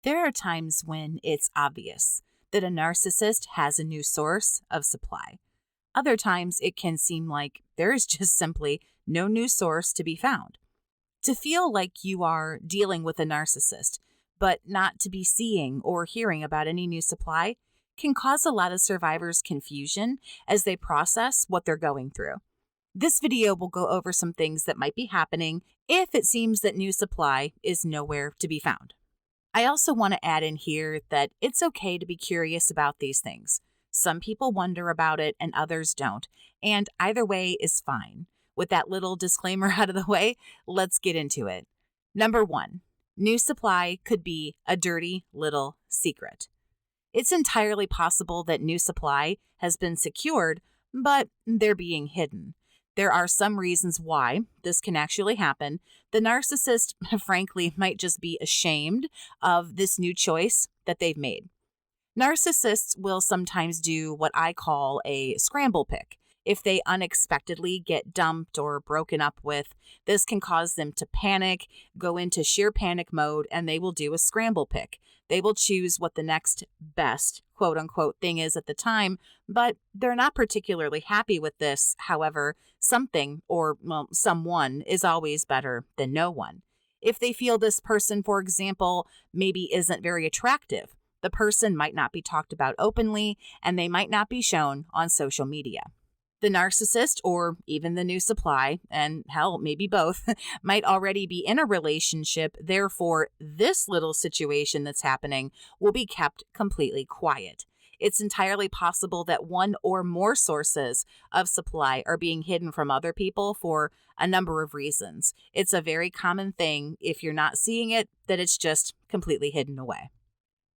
There are times when it's obvious that a narcissist has a new source of supply. Other times it can seem like there is just simply no new source to be found. To feel like you are dealing with a narcissist, but not to be seeing or hearing about any new supply, can cause a lot of survivors confusion as they process what they're going through. This video will go over some things that might be happening if it seems that new supply is nowhere to be found. I also want to add in here that it's okay to be curious about these things. Some people wonder about it and others don't, and either way is fine. With that little disclaimer out of the way, let's get into it. Number 1, new supply could be a dirty little secret. It's entirely possible that new supply has been secured, but they're being hidden. There are some reasons why this can actually happen. The narcissist, frankly, might just be ashamed of this new choice that they've made. Narcissists will sometimes do what I call a scramble pick. If they unexpectedly get dumped or broken up with, this can cause them to panic, go into sheer panic mode, and they will do a scramble pick. They will choose what the next best, quote unquote, thing is at the time, but they're not particularly happy with this. However, something or someone is always better than no one. If they feel this person, for example, maybe isn't very attractive, the person might not be talked about openly, and they might not be shown on social media. The narcissist, or even the new supply, and hell, maybe both, might already be in a relationship. Therefore, this little situation that's happening will be kept completely quiet. It's entirely possible that one or more sources of supply are being hidden from other people for a number of reasons. It's a very common thing, if you're not seeing it, that it's just completely hidden away.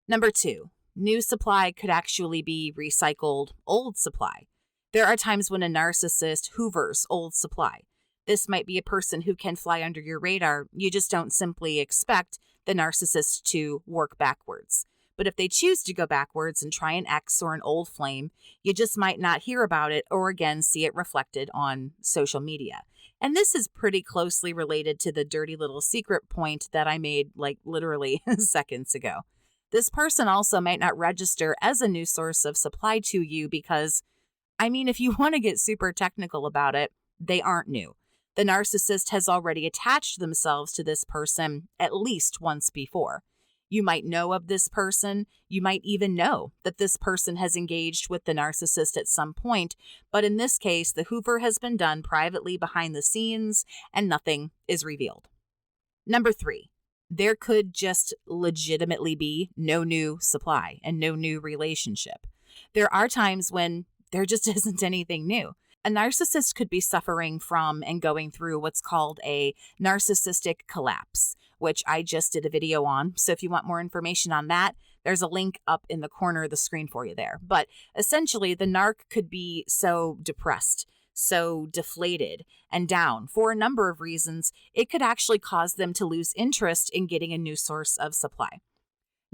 Number 2, new supply could actually be recycled old supply. There are times when a narcissist hoovers old supply. This might be a person who can fly under your radar. You just don't simply expect the narcissist to work backwards. But if they choose to go backwards and try an ex or an old flame, you just might not hear about it or again see it reflected on social media. And this is pretty closely related to the dirty little secret point that I made like literally seconds ago. This person also might not register as a new source of supply to you because if you want to get super technical about it, they aren't new. The narcissist has already attached themselves to this person at least once before. You might know of this person. You might even know that this person has engaged with the narcissist at some point. But in this case, the hoover has been done privately behind the scenes and nothing is revealed. Number 3, there could just legitimately be no new supply and no new relationship. There are times when there just isn't anything new. A narcissist could be suffering from and going through what's called a narcissistic collapse, which I just did a video on. So if you want more information on that, there's a link up in the corner of the screen for you there. But essentially, the narc could be so depressed, so deflated and down for a number of reasons. It could actually cause them to lose interest in getting a new source of supply.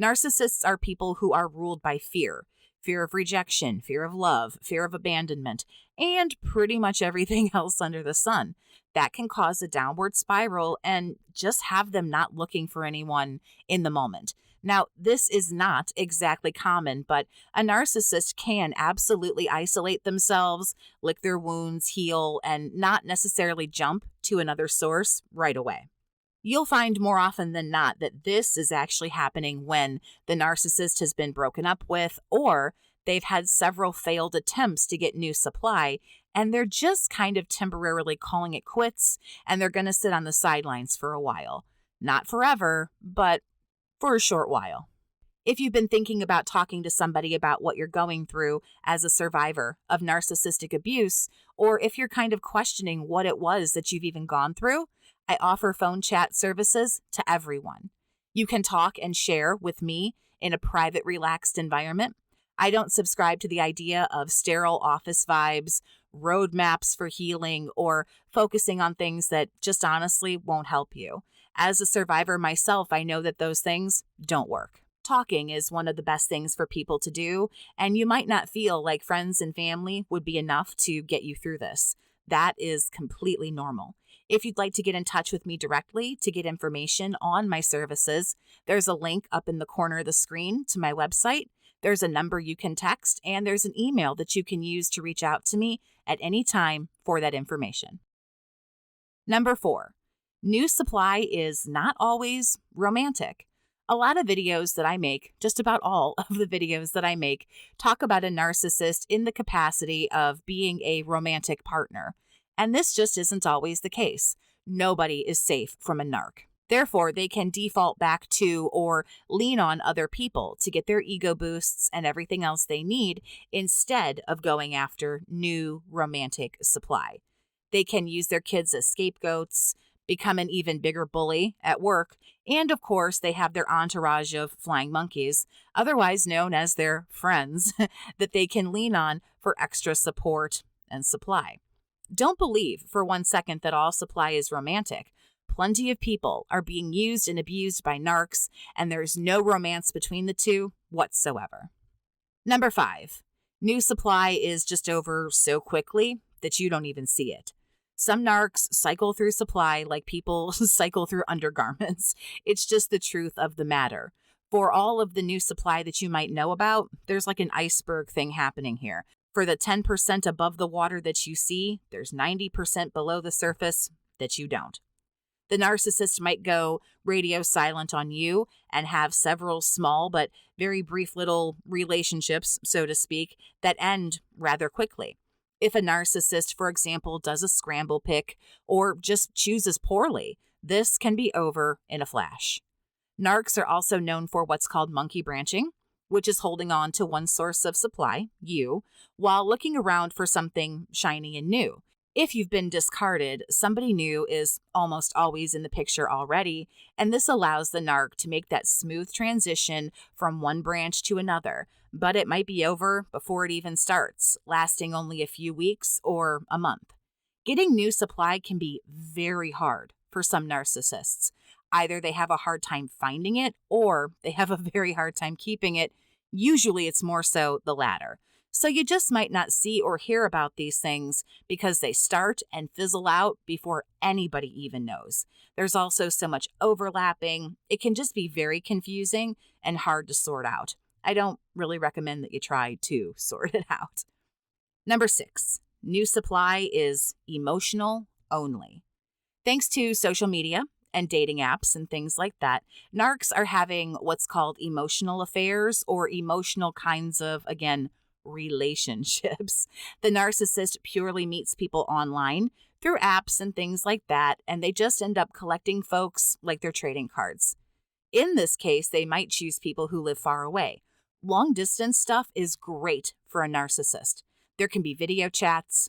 Narcissists are people who are ruled by fear. Fear of rejection, fear of love, fear of abandonment, and pretty much everything else under the sun. That can cause a downward spiral and just have them not looking for anyone in the moment. Now, this is not exactly common, but a narcissist can absolutely isolate themselves, lick their wounds, heal, and not necessarily jump to another source right away. You'll find more often than not that this is actually happening when the narcissist has been broken up with, or they've had several failed attempts to get new supply, and they're just kind of temporarily calling it quits, and they're going to sit on the sidelines for a while. Not forever, but for a short while. If you've been thinking about talking to somebody about what you're going through as a survivor of narcissistic abuse, or if you're kind of questioning what it was that you've even gone through, I offer phone chat services to everyone. You can talk and share with me in a private, relaxed environment. I don't subscribe to the idea of sterile office vibes, roadmaps for healing, or focusing on things that just honestly won't help you. As a survivor myself, I know that those things don't work. Talking is one of the best things for people to do, and you might not feel like friends and family would be enough to get you through this. That is completely normal. If you'd like to get in touch with me directly to get information on my services, there's a link up in the corner of the screen to my website. There's a number you can text, and there's an email that you can use to reach out to me at any time for that information. Number 4, new supply is not always romantic. A lot of videos that I make, just about all of the videos that I make, talk about a narcissist in the capacity of being a romantic partner. And this just isn't always the case. Nobody is safe from a narc. Therefore, they can default back to or lean on other people to get their ego boosts and everything else they need instead of going after new romantic supply. They can use their kids as scapegoats, become an even bigger bully at work, and of course, they have their entourage of flying monkeys, otherwise known as their friends, that they can lean on for extra support and supply. Don't believe for 1 second that all supply is romantic. Plenty of people are being used and abused by narcs, and there's no romance between the two whatsoever. Number 5, new supply is just over so quickly that you don't even see it. Some narcs cycle through supply like people cycle through undergarments. It's just the truth of the matter. For all of the new supply that you might know about, there's like an iceberg thing happening here. For the 10% above the water that you see, there's 90% below the surface that you don't. The narcissist might go radio silent on you and have several small but very brief little relationships, so to speak, that end rather quickly. If a narcissist, for example, does a scramble pick or just chooses poorly, this can be over in a flash. Narcs are also known for what's called monkey branching, which is holding on to one source of supply, you, while looking around for something shiny and new. If you've been discarded, somebody new is almost always in the picture already, and this allows the narc to make that smooth transition from one branch to another, but it might be over before it even starts, lasting only a few weeks or a month. Getting new supply can be very hard for some narcissists. Either they have a hard time finding it or they have a very hard time keeping it. Usually it's more so the latter. So you just might not see or hear about these things because they start and fizzle out before anybody even knows. There's also so much overlapping. It can just be very confusing and hard to sort out. I don't really recommend that you try to sort it out. Number 6, new supply is emotional only. Thanks to social media and dating apps and things like that, narcs are having what's called emotional affairs or emotional kinds of, again, relationships. The narcissist purely meets people online through apps and things like that, and they just end up collecting folks like their trading cards. In this case, they might choose people who live far away. Long distance stuff is great for a narcissist. There can be video chats,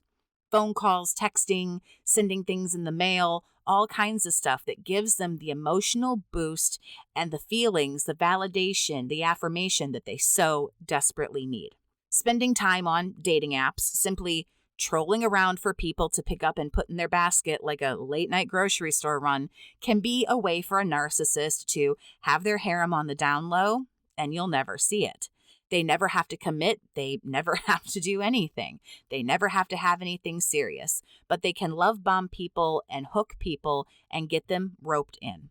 phone calls, texting, sending things in the mail, all kinds of stuff that gives them the emotional boost and the feelings, the validation, the affirmation that they so desperately need. Spending time on dating apps, simply trolling around for people to pick up and put in their basket like a late-night grocery store run, can be a way for a narcissist to have their harem on the down low, and you'll never see it. They never have to commit. They never have to do anything. They never have to have anything serious. But they can love bomb people and hook people and get them roped in.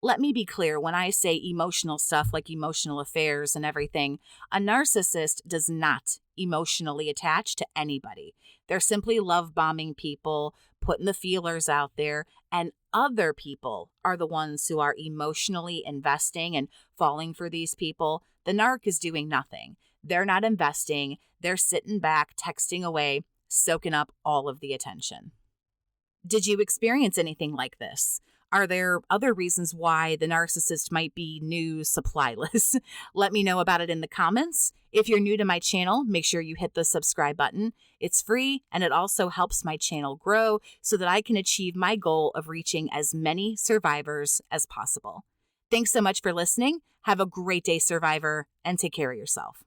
Let me be clear, when I say emotional stuff like emotional affairs and everything, a narcissist does not emotionally attach to anybody. They're simply love bombing people, putting the feelers out there, and other people are the ones who are emotionally investing and falling for these people. The narc is doing nothing. They're not investing. They're sitting back, texting away, soaking up all of the attention. Did you experience anything like this? Are there other reasons why the narcissist might be new supplyless? Let me know about it in the comments. If you're new to my channel, make sure you hit the subscribe button. It's free, and it also helps my channel grow so that I can achieve my goal of reaching as many survivors as possible. Thanks so much for listening. Have a great day, survivor, and take care of yourself.